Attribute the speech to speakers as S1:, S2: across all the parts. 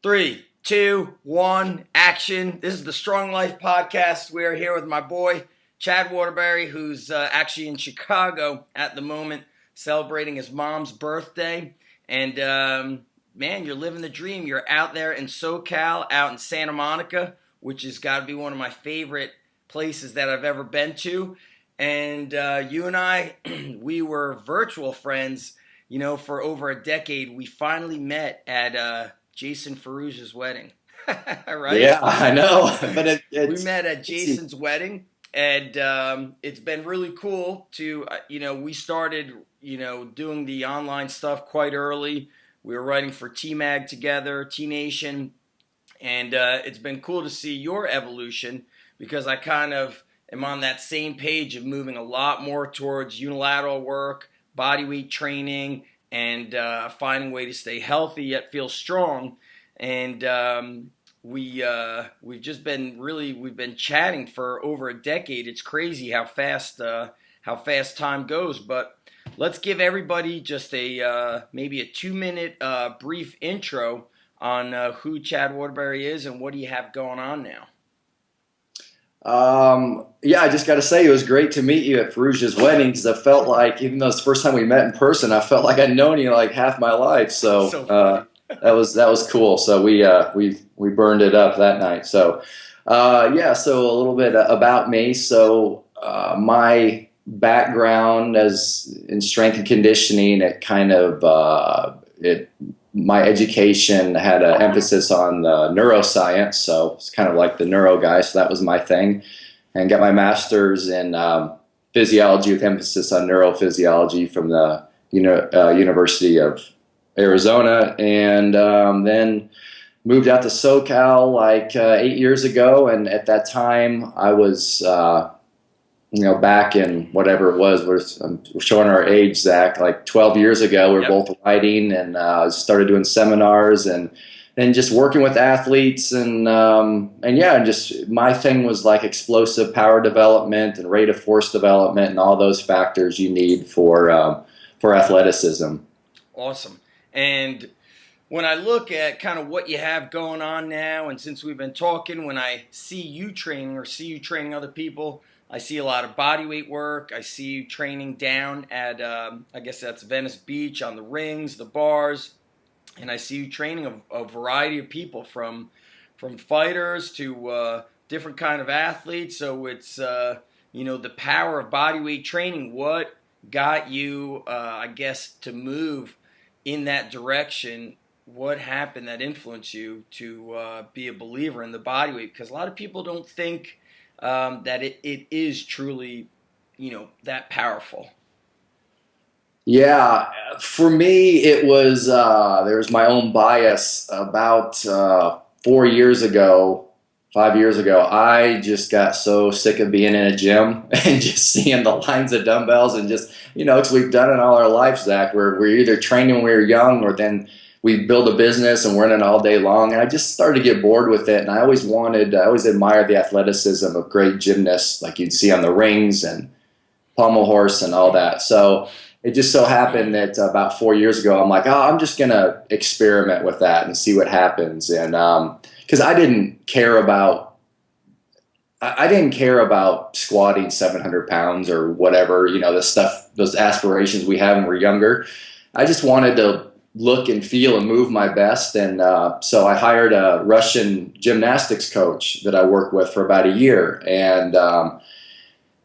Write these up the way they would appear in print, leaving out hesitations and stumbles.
S1: Three, two, one, action. This is the Strong Life Podcast. We are here with my boy, Chad Waterbury, who's actually in Chicago at the moment, celebrating his mom's birthday. And man, you're living the dream. You're out there in SoCal, out in Santa Monica, which has got to be one of my favorite places that I've ever been to. And you and I, we were virtual friends, for over a decade. We finally met at Jason Ferrugia's wedding, right?
S2: Yeah, I know. But
S1: We met at Jason's wedding, and it's been really cool to, we started, doing the online stuff quite early. We were writing for T-Mag together, T-Nation, and it's been cool to see your evolution because I kind of am on that same page of moving a lot more towards unilateral work, bodyweight training, and finding a way to stay healthy yet feel strong. And we've been chatting for over a decade. It's crazy how fast time goes. But let's give everybody just a maybe a 2-minute brief intro on who Chad Waterbury is and what do you have going on now.
S2: Yeah, I just got to say it was great to meet you at Ferrugia's wedding because I felt like, even though it's the first time we met in person, I felt like I'd known you like half my life. So that was cool. So we burned it up that night. So yeah, so a little bit about me. So my background as in strength and conditioning, my education had an emphasis on neuroscience, so it's kind of like the neuro guy, so that was my thing. And got my master's in physiology with emphasis on neurophysiology from the University of Arizona, and then moved out to SoCal like 8 years ago. And at that time, I was back in whatever it was, we're showing our age, Zach, like 12 years ago, we were both writing and started doing seminars and just working with athletes and just my thing was like explosive power development and rate of force development and all those factors you need for athleticism.
S1: Awesome. And when I look at kind of what you have going on now, and since we've been talking, when I see you training or see you training other people, I see a lot of bodyweight work. I see you training down at, I guess that's Venice Beach on the rings, the bars. And I see you training a variety of people from fighters to different kind of athletes. So it's, the power of bodyweight training. What got you, I guess, to move in that direction? What happened that influenced you to be a believer in the bodyweight? Because a lot of people don't think that it is truly, that powerful.
S2: Yeah, for me, it was, there's my own bias. About 4 years ago, 5 years ago, I just got so sick of being in a gym and just seeing the lines of dumbbells and just, because we've done it all our lives, Zach, where we're either training when we were young or then we build a business and we're in it all day long. And I just started to get bored with it. And I always admired the athleticism of great gymnasts like you'd see on the rings and pommel horse and all that. So it just so happened that about 4 years ago, I'm like, I'm just going to experiment with that and see what happens. And because I didn't care about squatting 700 pounds or whatever, the stuff, those aspirations we have when we're younger. I just wanted to look and feel and move my best. And so I hired a Russian gymnastics coach that I worked with for about a year. And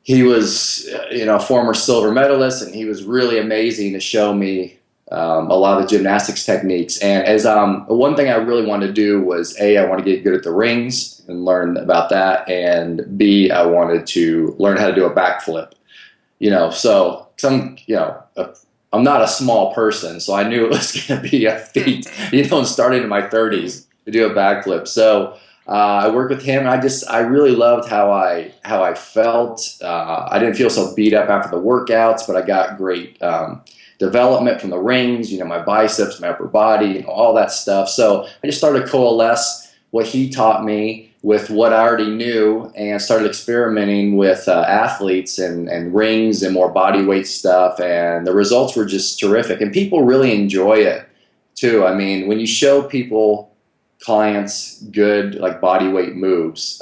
S2: he was, a former silver medalist, and he was really amazing to show me a lot of the gymnastics techniques. And as one thing I really wanted to do was I want to get good at the rings and learn about that. And B, I wanted to learn how to do a backflip, so some, I'm not a small person, so I knew it was going to be a feat, starting in my 30s to do a backflip. So I worked with him, and I really loved how I felt. I didn't feel so beat up after the workouts, but I got great development from the rings, my biceps, my upper body, all that stuff. So I just started to coalesce what he taught me with what I already knew and started experimenting with athletes and rings and more body weight stuff. And the results were just terrific. And people really enjoy it too. I mean, when you show people clients good like body weight moves,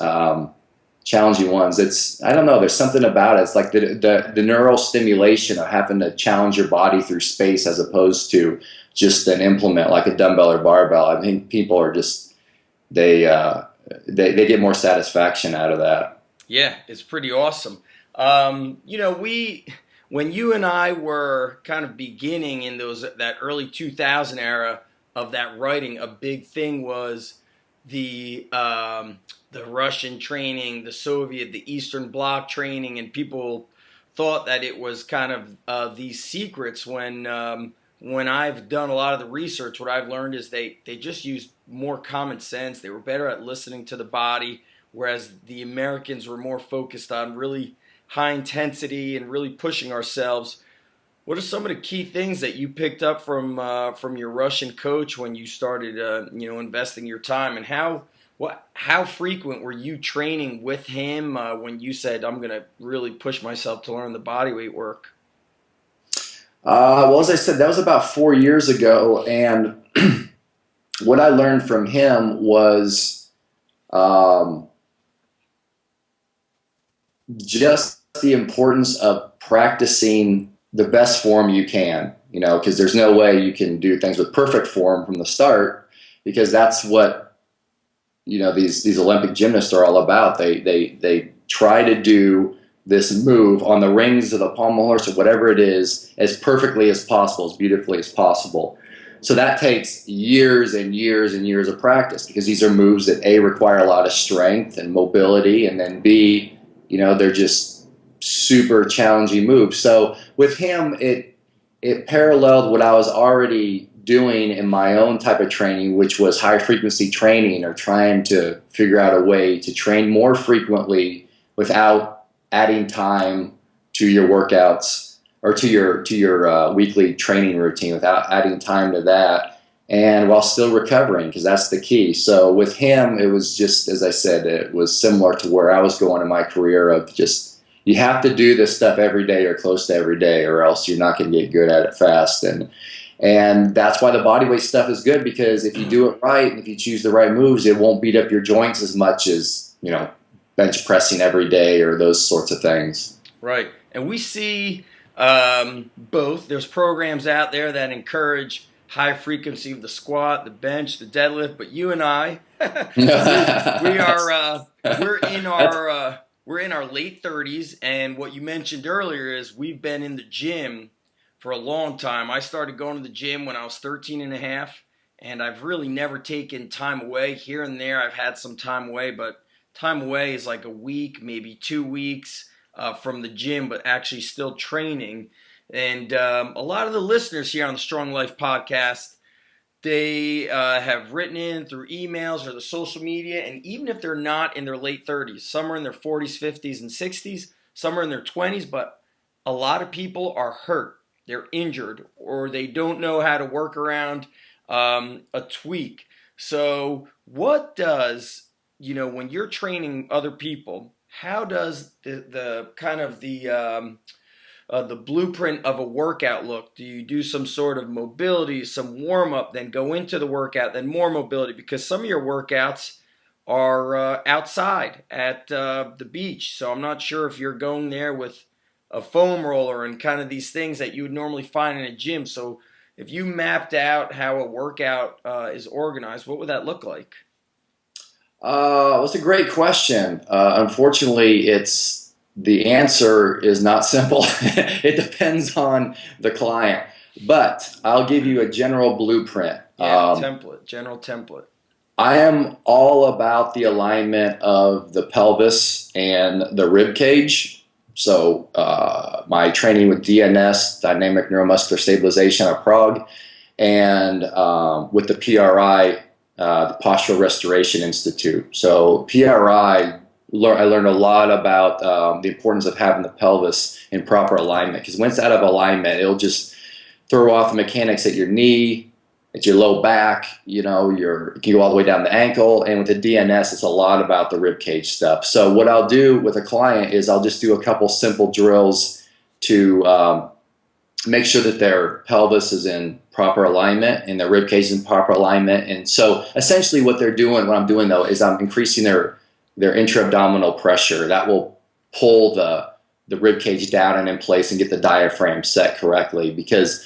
S2: challenging ones. I don't know, there's something about it. It's like the neural stimulation of having to challenge your body through space as opposed to just an implement like a dumbbell or barbell. I think people are just they get more satisfaction out of that.
S1: Yeah, it's pretty awesome. When you and I were kind of beginning in that early 2000 era of that writing, a big thing was the Russian training, the Soviet, the Eastern Bloc training, and people thought that it was kind of these secrets. When I've done a lot of the research, what I've learned is they just used more common sense. They were better at listening to the body, whereas the Americans were more focused on really high intensity and really pushing ourselves. What are some of the key things that you picked up from your Russian coach when you started investing your time, and how frequent were you training with him when you said, I'm going to really push myself to learn the bodyweight work?
S2: Well, as I said, that was about 4 years ago, and what I learned from him was just the importance of practicing the best form you can, because there's no way you can do things with perfect form from the start, because that's what, these Olympic gymnasts are all about. They try to do this move on the rings of the pommel horse or whatever it is as perfectly as possible, as beautifully as possible. So that takes years and years and years of practice, because these are moves that A, require a lot of strength and mobility, and then B, they're just super challenging moves. So with him, it paralleled what I was already doing in my own type of training, which was high frequency training, or trying to figure out a way to train more frequently without adding time to your workouts or to your weekly training routine, without adding time to that, and while still recovering, because that's the key. So with him, it was just, as I said, it was similar to where I was going in my career of just, you have to do this stuff every day or close to every day, or else you're not going to get good at it fast. And that's why the bodyweight stuff is good, because if you do it right, and if you choose the right moves, it won't beat up your joints as much as, bench pressing every day or those sorts of things.
S1: Right. And we see both. There's programs out there that encourage high frequency of the squat, the bench, the deadlift, but you and I, we're in our late 30s, and what you mentioned earlier is we've been in the gym for a long time. I started going to the gym when I was 13 and a half, and I've really never taken time away. Here and there I've had some time away, but time away is like a week, maybe 2 weeks from the gym, but actually still training. And a lot of the listeners here on the Strong Life podcast, they have written in through emails or the social media, and even if they're not in their late 30s, some are in their 40s, 50s, and 60s, some are in their 20s, but a lot of people are hurt. They're injured, or they don't know how to work around a tweak. So what does, when you're training other people, how does the blueprint of a workout look? Do you do some sort of mobility, some warm-up, then go into the workout, then more mobility? Because some of your workouts are outside at the beach. So I'm not sure if you're going there with a foam roller and kind of these things that you would normally find in a gym. So if you mapped out how a workout is organized, what would that look like?
S2: It's a great question. Unfortunately, the answer is not simple. It depends on the client, but I'll give you a general blueprint.
S1: General template.
S2: I am all about the alignment of the pelvis and the rib cage. So my training with DNS, Dynamic Neuromuscular Stabilization at Prague, and with the PRI, the Postural Restoration Institute. So PRI, I learned a lot about the importance of having the pelvis in proper alignment, because when it's out of alignment, it'll just throw off the mechanics at your knee, at your low back, you can go all the way down the ankle. And with the DNS, it's a lot about the rib cage stuff. So what I'll do with a client is I'll just do a couple simple drills to make sure that their pelvis is in proper alignment and their rib cage is in proper alignment. And so essentially what I'm doing though, is I'm increasing their intra-abdominal pressure. That will pull the rib cage down and in place and get the diaphragm set correctly, because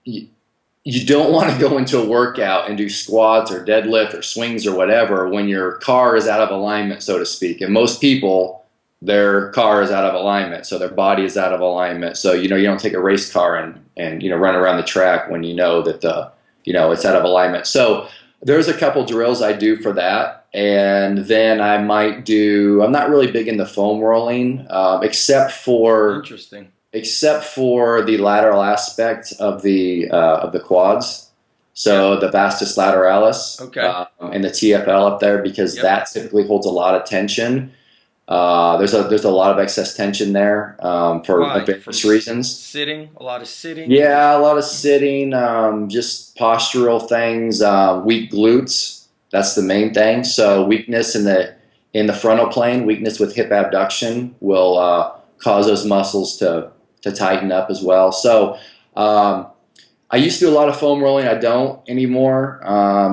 S2: you don't want to go into a workout and do squats or deadlift or swings or whatever when your car is out of alignment, so to speak. And most people, their car is out of alignment, so their body is out of alignment. So, you don't take a race car and run around the track when you know that it's out of alignment. So there's a couple drills I do for that. And then I'm not really big into foam rolling, except for
S1: Interesting.
S2: Except for the lateral aspect of the quads. So the vastus lateralis,
S1: Okay.
S2: and the TFL up there, because that typically holds a lot of tension. There's a lot of excess tension there for various reasons.
S1: A lot of sitting.
S2: Yeah, a lot of sitting, just postural things, weak glutes. That's the main thing. So weakness in the frontal plane, weakness with hip abduction will cause those muscles to tighten up as well. So I used to do a lot of foam rolling. I don't anymore,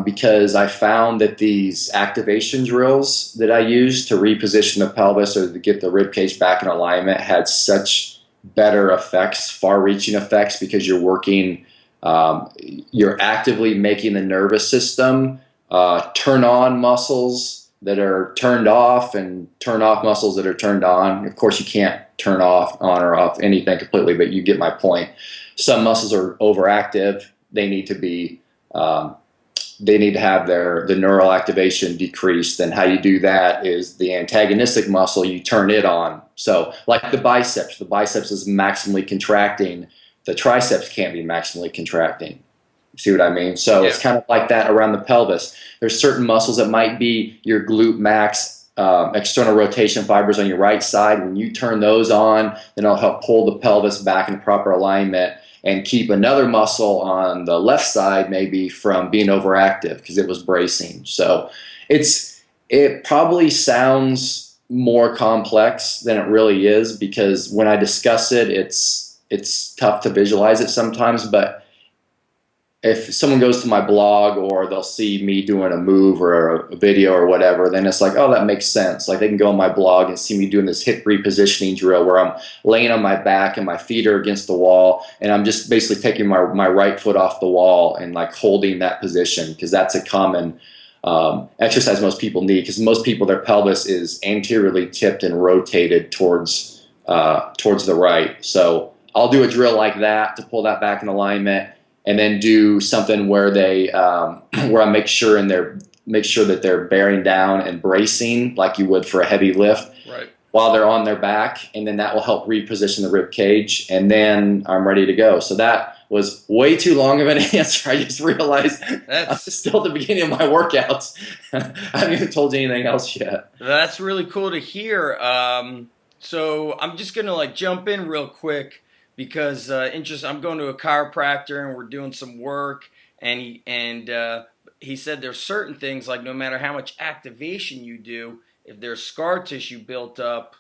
S2: because I found that these activation drills that I use to reposition the pelvis or to get the rib cage back in alignment had such better effects, far-reaching effects, because you're actively making the nervous system turn on muscles that are turned off and turn off muscles that are turned on. Of course, you can't turn on or off anything completely, but you get my point. Some muscles are overactive. They need to have the neural activation decreased. And how you do that is the antagonistic muscle, you turn it on. So like the biceps is maximally contracting. The triceps can't be maximally contracting. See what I mean? So It's kind of like that around the pelvis. There's certain muscles that might be your glute max, external rotation fibers on your right side. When you turn those on, then it'll help pull the pelvis back in proper alignment and keep another muscle on the left side maybe from being overactive because it was bracing. So it probably sounds more complex than it really is, because when I discuss it, it's tough to visualize it sometimes. But if someone goes to my blog or they'll see me doing a move or a video or whatever, then it's like, oh, that makes sense. Like they can go on my blog and see me doing this hip repositioning drill where I'm laying on my back and my feet are against the wall, and I'm just basically taking my right foot off the wall and like holding that position, because that's a common exercise most people need, because most people, their pelvis is anteriorly tipped and rotated towards the right. So I'll do a drill like that to pull that back in alignment, and then do something where where I make sure that they're bearing down and bracing like you would for a heavy lift,
S1: right,
S2: while they're on their back, and then that will help reposition the rib cage, and then I'm ready to go. So that was way too long of an answer. I just realized I'm still at the beginning of my workouts. I haven't even told you anything else yet.
S1: That's really cool to hear. So I'm just gonna jump in real quick, because I'm going to a chiropractor and we're doing some work, and he said there's certain things, like no matter how much activation you do, if there's scar tissue built up,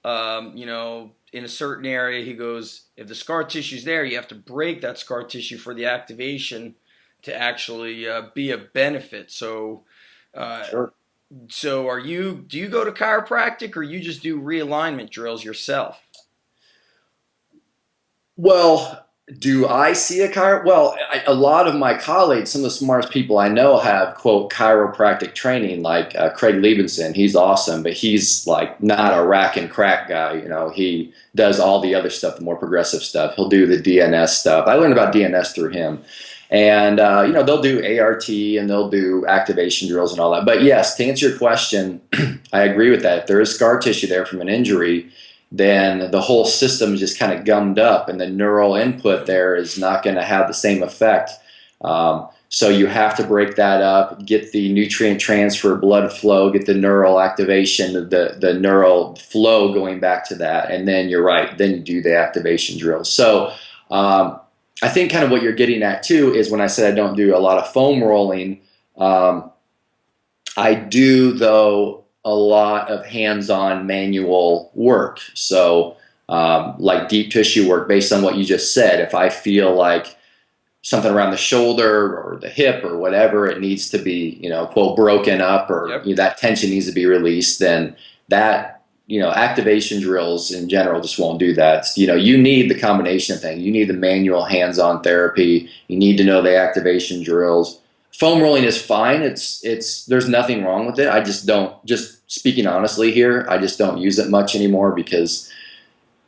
S1: in a certain area, he goes, if the scar tissue's there, you have to break that scar tissue for the activation to actually be a benefit. So,
S2: Sure.
S1: So do you go to chiropractic, or you just do realignment drills yourself?
S2: Well, do I see a a lot of my colleagues, some of the smartest people I know, have, quote, chiropractic training, like Craig Liebenson. He's awesome, but he's like not a rack and crack guy. He does all the other stuff, the more progressive stuff. He'll do the DNS stuff. I learned about DNS through him. And, they'll do ART and they'll do activation drills and all that. But yes, to answer your question, I agree with that. If there is scar tissue there from an injury, then the whole system is just kind of gummed up, and the neural input there is not going to have the same effect. So you have to break that up, get the nutrient transfer, blood flow, get the neural activation, the neural flow going back to that, and then you're right, then you do the activation drill. So I think kind of what you're getting at too is when I said I don't do a lot of foam rolling, I do, though, a lot of hands-on manual work. So like deep tissue work based on what you just said. If I feel like something around the shoulder or the hip or whatever, it needs to be, quote, broken up, or that tension needs to be released, then that, activation drills in general just won't do that. You need the combination thing. You need the manual hands-on therapy. You need to know the activation drills. Foam rolling is fine. There's nothing wrong with it. I just don't, just speaking honestly here, I just don't use it much anymore because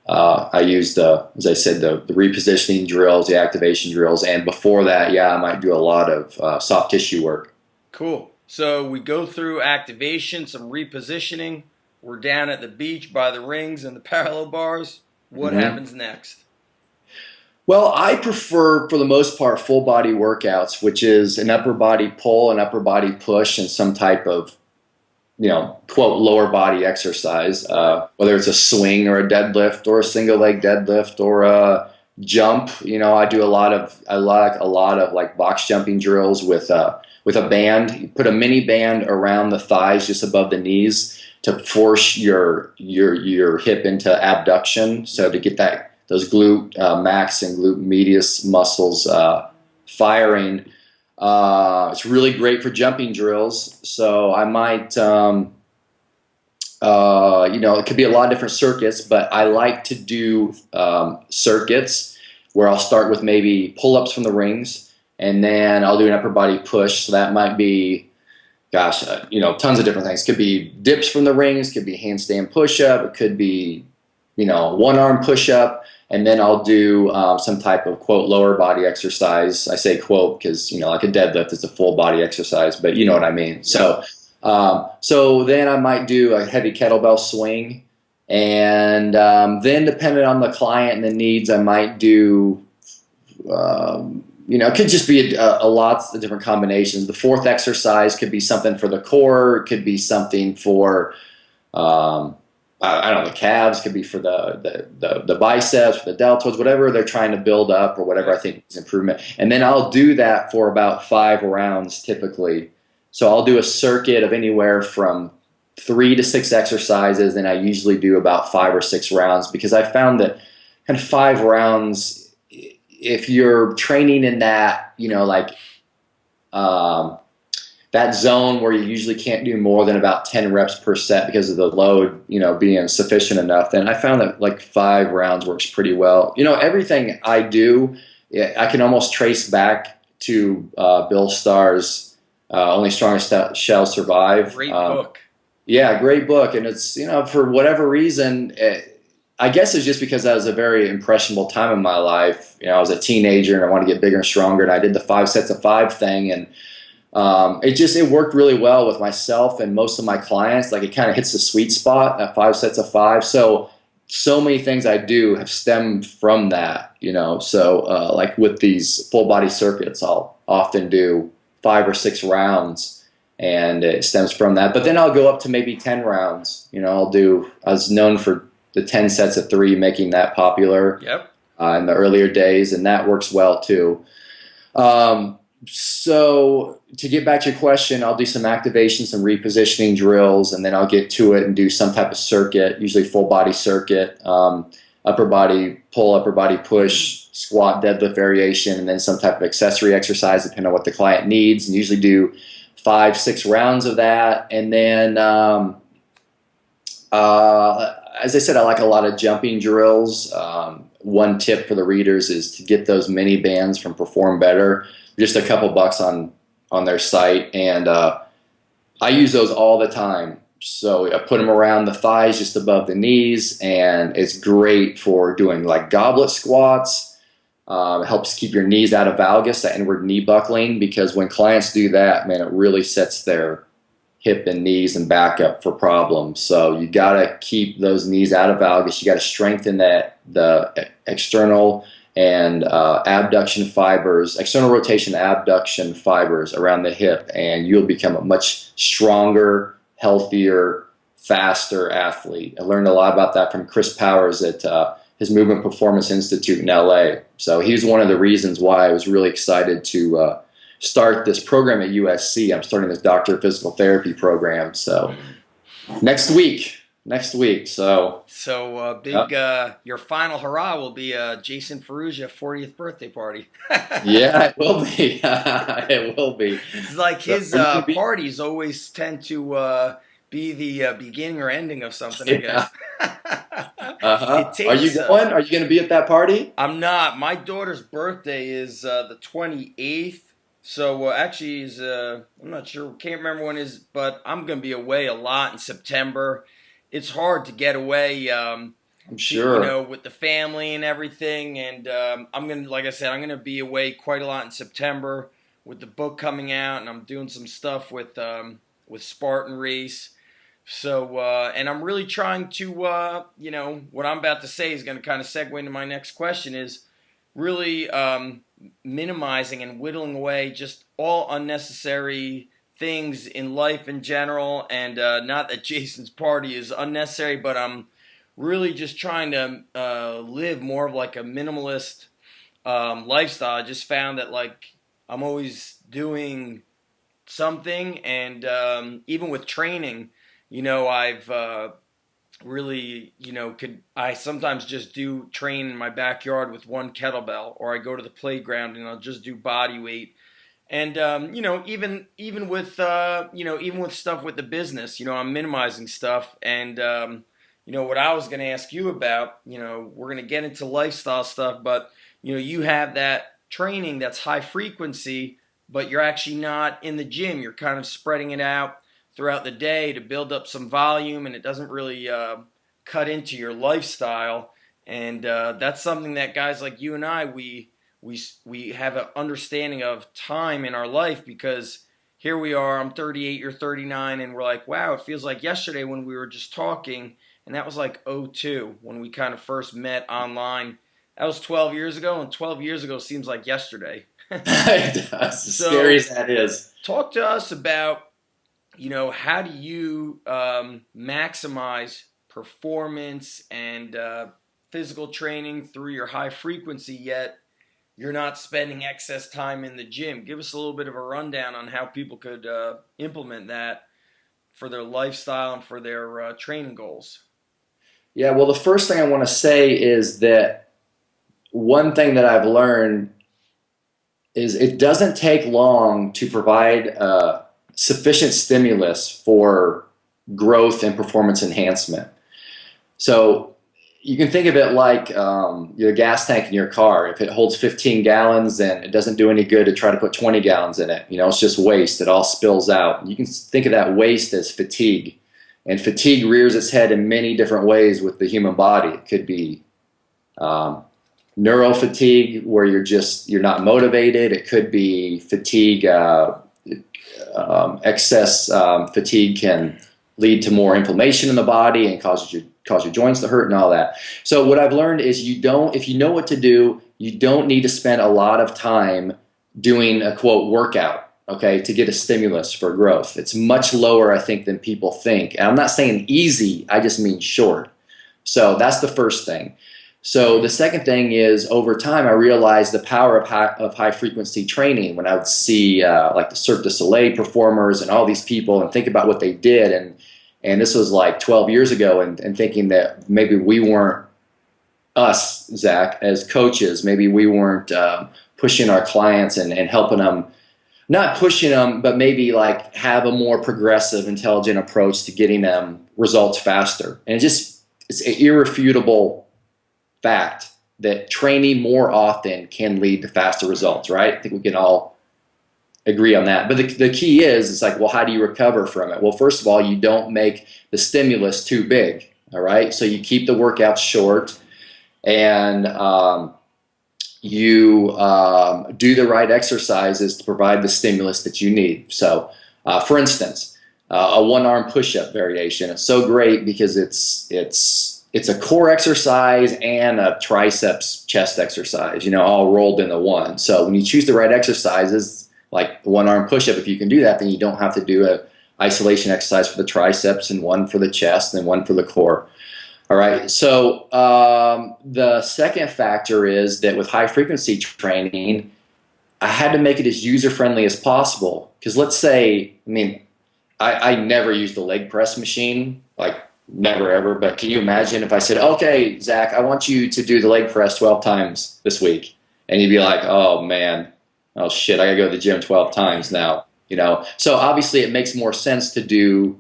S2: I use as I said, the repositioning drills, the activation drills, and before that, I might do a lot of soft tissue work.
S1: Cool. So we go through activation, some repositioning. We're down at the beach by the rings and the parallel bars. What happens next?
S2: Well, I prefer, for the most part, full body workouts, which is an upper body pull, an upper body push, and some type of, quote, lower body exercise, whether it's a swing or a deadlift or a single leg deadlift or a jump. I do a lot of like box jumping drills with a band. You put a mini band around the thighs just above the knees to force your hip into abduction. So to get those glute max and glute medius muscles firing. It's really great for jumping drills. So I might, it could be a lot of different circuits, but I like to do circuits where I'll start with maybe pull-ups from the rings, and then I'll do an upper body push. So that might be, tons of different things. Could be dips from the rings, could be handstand push-up, it could be, one-arm push-up. And then I'll do some type of, quote, lower body exercise. I say quote because, like a deadlift is a full body exercise, but you know what I mean. So then I might do a heavy kettlebell swing. And then depending on the client and the needs, I might do, it could just be a lot of different combinations. The fourth exercise could be something for the core. It could be something for, I don't know, the calves, could be for the biceps, for the deltoids, whatever they're trying to build up or whatever I think is improvement. And then I'll do that for about 5 rounds typically. So I'll do a circuit of anywhere from 3 to 6 exercises, and I usually do about 5 or 6 rounds because I found that kind of 5 rounds, if you're training in that, that zone where you usually can't do more than about 10 reps per set because of the load, being sufficient enough, then I found that like 5 rounds works pretty well. Everything I do, I can almost trace back to Bill Starr's Only Strongest Shall Survive.
S1: Great book.
S2: Yeah, great book. And it's, for whatever reason, I guess it's just because that was a very impressionable time in my life. I was a teenager and I wanted to get bigger and stronger, and I did the 5 sets of 5 thing, and it worked really well with myself and most of my clients. Like, it kind of hits the sweet spot at 5 sets of 5. So many things I do have stemmed from that, so like with these full body circuits, I'll often do 5 or 6 rounds, and it stems from that. But then I'll go up to maybe 10 rounds. I was known for the 10 sets of 3, making that popular in the earlier days, and that works well too. So to get back to your question, I'll do some activation, some repositioning drills, and then I'll get to it and do some type of circuit, usually full body circuit, upper body pull, upper body push, squat, deadlift variation, and then some type of accessory exercise depending on what the client needs, and usually do 5, 6 rounds of that. And then, as I said, I like a lot of jumping drills. One tip for the readers is to get those mini bands from Perform Better. Just a couple bucks on their site, and I use those all the time. So I put them around the thighs, just above the knees, and it's great for doing like goblet squats. It helps keep your knees out of valgus, that inward knee buckling, because when clients do that, man, it really sets their hip and knees and back up for problems. So you got to keep those knees out of valgus. You got to strengthen the external and abduction fibers, external rotation abduction fibers around the hip, and you'll become a much stronger, healthier, faster athlete. I learned a lot about that from Chris Powers at his Movement Performance Institute in LA. So he's one of the reasons why I was really excited to start this program at USC. I'm starting this Doctor of Physical Therapy program. So next week, next week. So
S1: big. Your final hurrah will be Jason Ferrugia 40th birthday party.
S2: yeah, it will be. It will be.
S1: It's like
S2: So
S1: his
S2: are you gonna be?
S1: parties always tend to be the beginning or ending of something, I
S2: Yeah.
S1: guess. It
S2: Are you
S1: takes.
S2: going? Are you going to be at that party?
S1: I'm not. My daughter's birthday is the 28th. So actually, is I'm not sure. Can't remember when it is, but I'm gonna be away a lot in September. It's hard to get away,
S2: I'm
S1: you
S2: sure.
S1: know, with the family and everything. And I'm gonna, like I said, I'm gonna be away quite a lot in September with the book coming out, and I'm doing some stuff with Spartan Race. So, and I'm really trying to, you know, what I'm about to say is going to kind of segue into my next question is really minimizing and whittling away just all unnecessary things in life in general. And not that Jason's party is unnecessary, but I'm really just trying to live more of like a minimalist lifestyle. I just found that like I'm always doing something, and even with training, you know, I've really, you know, could I sometimes just do train in my backyard with one kettlebell, or I go to the playground and I'll just do body weight. And you know, even with you know, even with stuff with the business, you know, I'm minimizing stuff. And you know, what I was going to ask you about, you know, we're going to get into lifestyle stuff, but you know, you have that training that's high frequency, but you're actually not in the gym. You're kind of spreading it out throughout the day to build up some volume, and it doesn't really cut into your lifestyle. And that's something that guys like you and I, we have an understanding of time in our life, because here we are, I'm 38, you're 39, and we're like, wow, it feels like yesterday when we were just talking, and that was like '02 when we kind of first met online. That was 12 years ago, and 12 years ago seems like yesterday.
S2: It does, as scary
S1: So
S2: as that is.
S1: talk to us about, you know, how do you maximize performance and physical training through your high frequency, yet you're not spending excess time in the gym? Give us a little bit of a rundown on how people could implement that for their lifestyle and for their training goals.
S2: Yeah, well, the first thing I want to say is that one thing that I've learned is it doesn't take long to provide sufficient stimulus for growth and performance enhancement. So you can think of it like your gas tank in your car. If it holds 15 gallons, then it doesn't do any good to try to put 20 gallons in it. You know, it's just waste. It all spills out. You can think of that waste as fatigue. And fatigue rears its head in many different ways with the human body. It could be neuro fatigue, where you're not motivated. It could be fatigue. Excess fatigue can lead to more inflammation in the body and cause your joints to hurt and all that. So what I've learned is if you know what to do, you don't need to spend a lot of time doing a quote workout, okay, to get a stimulus for growth. It's much lower, I think, than people think. And I'm not saying easy, I just mean short. So that's the first thing. So the second thing is, over time, I realized the power of high frequency training when I would see like the Cirque du Soleil performers and all these people and think about what they did. And this was like 12 years ago, and thinking that maybe we weren't, us, Zach, as coaches, maybe we weren't pushing our clients and helping them, not pushing them, but maybe like have a more progressive, intelligent approach to getting them results faster. And it's an irrefutable fact that training more often can lead to faster results, right? I think we can all agree on that. But the key is, it's like, well, how do you recover from it? Well, first of all, you don't make the stimulus too big, all right? So you keep the workouts short, and you do the right exercises to provide the stimulus that you need. So, for instance, a one-arm push-up variation. It's so great because it's a core exercise and a triceps chest exercise, you know, all rolled into one. So when you choose the right exercises, like the one-arm push-up, if you can do that, then you don't have to do a isolation exercise for the triceps and one for the chest and one for the core. All right. So the second factor is that with high-frequency training, I had to make it as user-friendly as possible. Because let's say, I mean, I never used the leg press machine. Like, never ever, but can you imagine if I said, okay, Zach, I want you to do the leg press 12 times this week? And you'd be like, oh man, oh shit, I gotta go to the gym 12 times now, you know? So obviously it makes more sense to do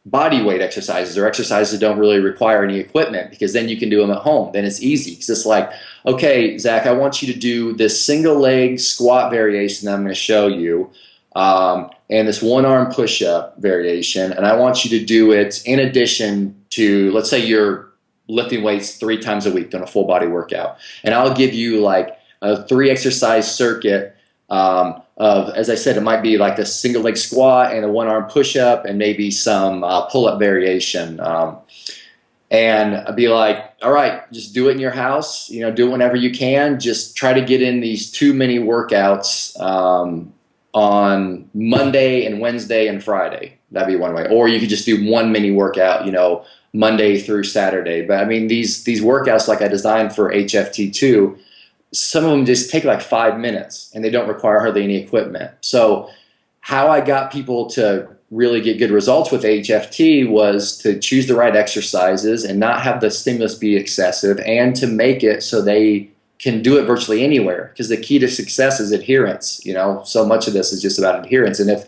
S2: body weight exercises or exercises that don't really require any equipment, because then you can do them at home. Then it's easy. Because it's like, okay, Zach, I want you to do this single leg squat variation that I'm going to show you, and this one arm push up variation, and I want you to do it in addition to, let's say you're lifting weights 3 times a week, doing a full body workout, and I'll give you like a 3 exercise circuit of, as I said, it might be like the single leg squat and a 1 arm push up and maybe some pull up variation. And I'd be like, all right, just do it in your house, you know, do it whenever you can. Just try to get in these 2 mini workouts on Monday and Wednesday and Friday. That'd be one way. Or you could just do 1 mini workout, you know, Monday through Saturday. But I mean, these workouts like I designed for HFT2, some of them just take like 5 minutes and they don't require hardly any equipment. So how I got people to really get good results with HFT was to choose the right exercises and not have the stimulus be excessive, and to make it so they can do it virtually anywhere, because the key to success is adherence. You know, so much of this is just about adherence. And if,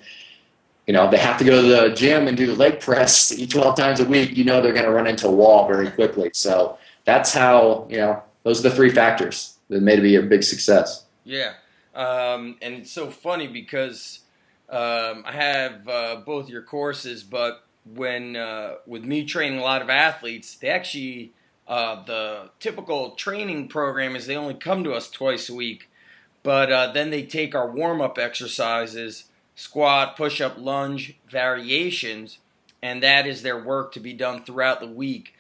S2: you know, they have to go to the gym and do the leg press 12 times a week, you know, they're going to run into a wall very quickly. So that's how, you know, those are the 3 factors that made it be a big success.
S1: Yeah. And it's so funny because I have both your courses, but when with me training a lot of athletes, they actually, the typical training program is they only come to us twice a week, but then they take our warm-up exercises, squat, push-up, lunge, variations, and that is their work to be done throughout the week.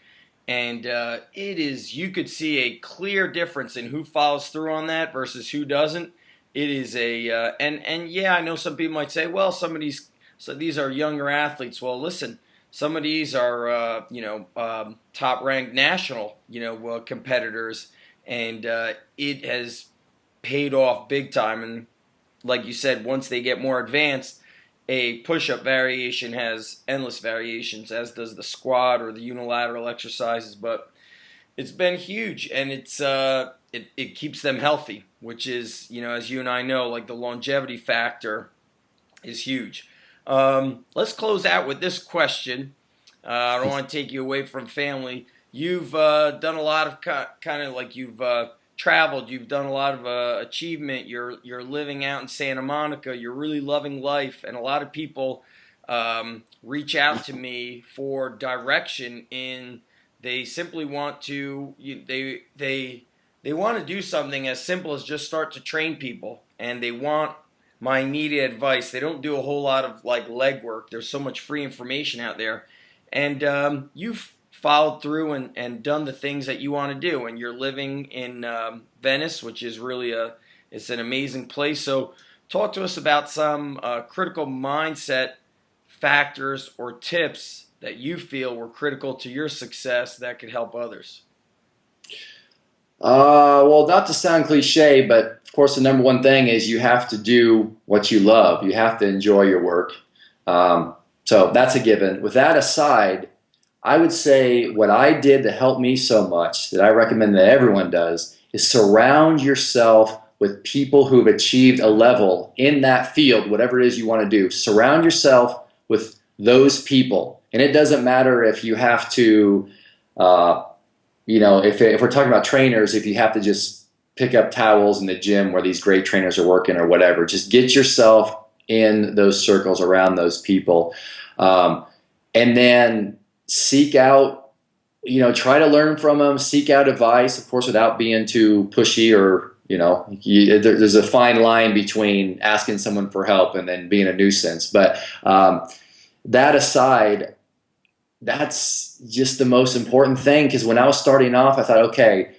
S1: And it is, you could see a clear difference in who follows through on that versus who doesn't. It is a, and yeah, I know some people might say, well, some of these, so these are younger athletes. Well, listen, some of these are, you know, top-ranked national, you know, competitors, and it has paid off big time. And like you said, once they get more advanced, a push-up variation has endless variations, as does the squat or the unilateral exercises. But it's been huge, and it's it keeps them healthy, which is, you know, as you and I know, like the longevity factor is huge. Let's close out with this question. I don't want to take you away from family. You've done a lot of kind of like you've traveled. You've done a lot of achievement. You're living out in Santa Monica. You're really loving life, and a lot of people reach out to me for direction in. They simply want to. They want to do something as simple as just start to train people, and they want my immediate advice. They don't do a whole lot of like legwork. There's so much free information out there, and you've followed through and done the things that you want to do, and you're living in Venice, which is really it's an amazing place. So talk to us about some critical mindset factors or tips that you feel were critical to your success that could help others.
S2: Well, not to sound cliche, but of course the number one thing is you have to do what you love. You have to enjoy your work. So that's a given. With that aside, I would say what I did to help me so much that I recommend that everyone does is surround yourself with people who've achieved a level in that field, whatever it is you want to do. Surround yourself with those people. And it doesn't matter if you have to, you know, if we're talking about trainers, if you have to just pick up towels in the gym where these great trainers are working or whatever, just get yourself in those circles around those people. And then seek out, you know, try to learn from them, seek out advice, of course, without being too pushy or, you know, there's a fine line between asking someone for help and then being a nuisance. But that aside, that's just the most important thing, because when I was starting off, I thought, okay,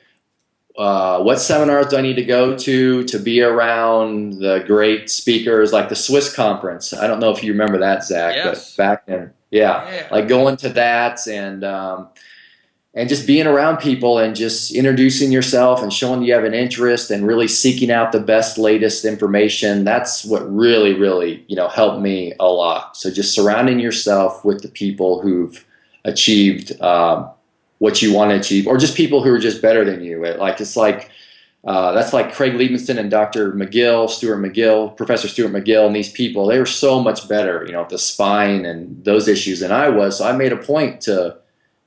S2: what seminars do I need to go to be around the great speakers, like the Swiss conference? I don't know if you remember that, Zach.
S1: Yes.
S2: But back then, yeah, like going to that and just being around people and just introducing yourself and showing you have an interest and really seeking out the best, latest information. That's what really, really, you know, helped me a lot. So just surrounding yourself with the people who've achieved what you want to achieve, or just people who are just better than you. It's like that's like Craig Liebenston and Dr. McGill, Professor Stuart McGill, and these people. They were so much better, with the spine and those issues than I was. So I made a point to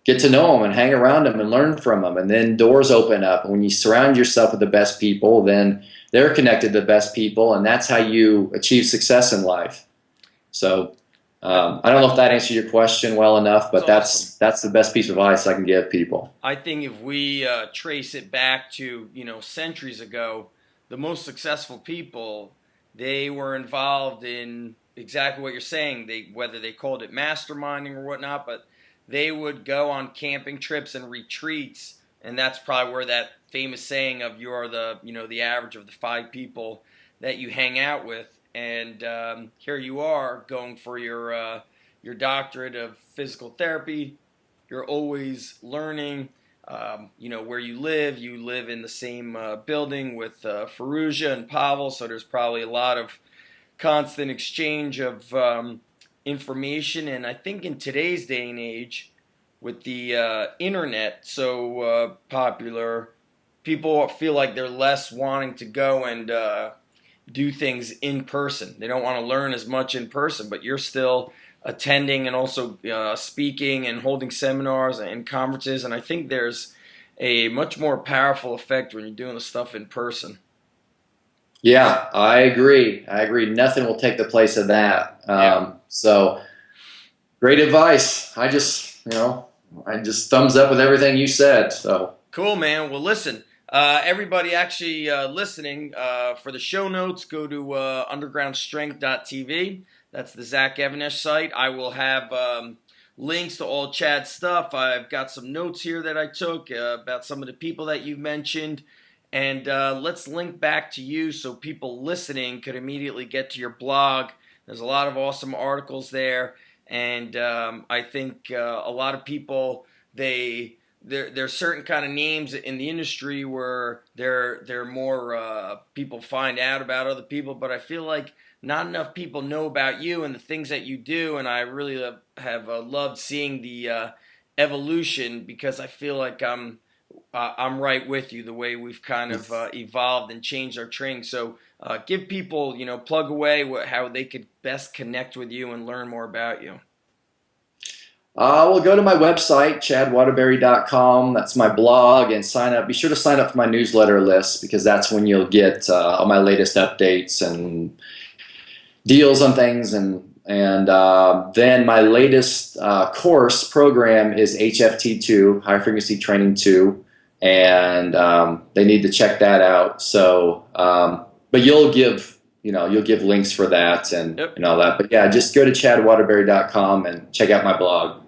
S2: get to know them and hang around them and learn from them. And then doors open up. And when you surround yourself with the best people, then they're connected to the best people, and that's how you achieve success in life. So I don't know if that answers your question well enough, but that's the best piece of advice I can give people.
S1: I think if we trace it back to, centuries ago, the most successful people, they were involved in exactly what you're saying. Whether they called it masterminding or whatnot, but they would go on camping trips and retreats, and that's probably where that famous saying of you are the average of the 5 people that you hang out with. And here you are going for your doctorate of physical therapy. You're always learning. Where you live in the same building with Ferrugia and Pavel, so there's probably a lot of constant exchange of information. And I think in today's day and age, with the internet so popular, people feel like they're less wanting to go and do things in person. They don't want to learn as much in person, but you're still attending and also speaking and holding seminars and conferences. And I think there's a much more powerful effect when you're doing the stuff in person.
S2: Yeah, I agree. Nothing will take the place of that. So great advice. I just thumbs up with everything you said. So
S1: cool, man. Well, listen, everybody actually listening, for the show notes, go to undergroundstrength.tv. That's the Zach Evanesh site. I will have links to all Chad's stuff. I've got some notes here that I took about some of the people that you mentioned. And let's link back to you so people listening could immediately get to your blog. There's a lot of awesome articles there. And I think a lot of people, there's certain kind of names in the industry where they're more people find out about other people, but I feel like not enough people know about you and the things that you do, and I really have loved seeing the evolution, because I feel like I'm right with you, the way we've kind of evolved and changed our training. So give people, plug away how they could best connect with you and learn more about you.
S2: Well, go to my website, chadwaterbury.com. That's my blog, and sign up. Be sure to sign up for my newsletter list, because that's when you'll get all my latest updates and deals on things. And then my latest course program is HFT2, High Frequency Training 2, and they need to check that out. So, but you'll give links for that and all that. But yeah, just go to chadwaterbury.com and check out my blog.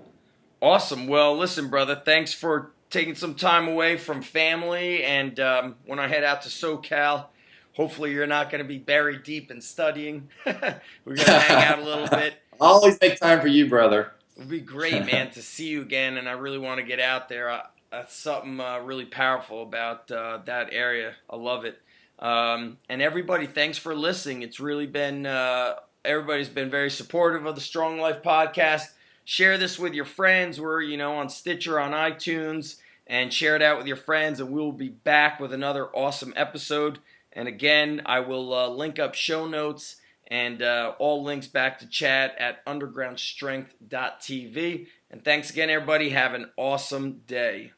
S1: Awesome. Well, listen, brother, thanks for taking some time away from family. And when I head out to SoCal, hopefully you're not going to be buried deep in studying. We're going to hang out a little bit.
S2: I'll always make time for you, brother.
S1: It would be great, man, to see you again. And I really want to get out there. That's something really powerful about that area. I love it. And everybody, thanks for listening. It's really been, everybody's been very supportive of the Strong Life podcast. Share this with your friends. We're, on Stitcher, on iTunes, and share it out with your friends. And we'll be back with another awesome episode. And again, I will link up show notes and all links back to Chad at undergroundstrength.tv. And thanks again, everybody. Have an awesome day.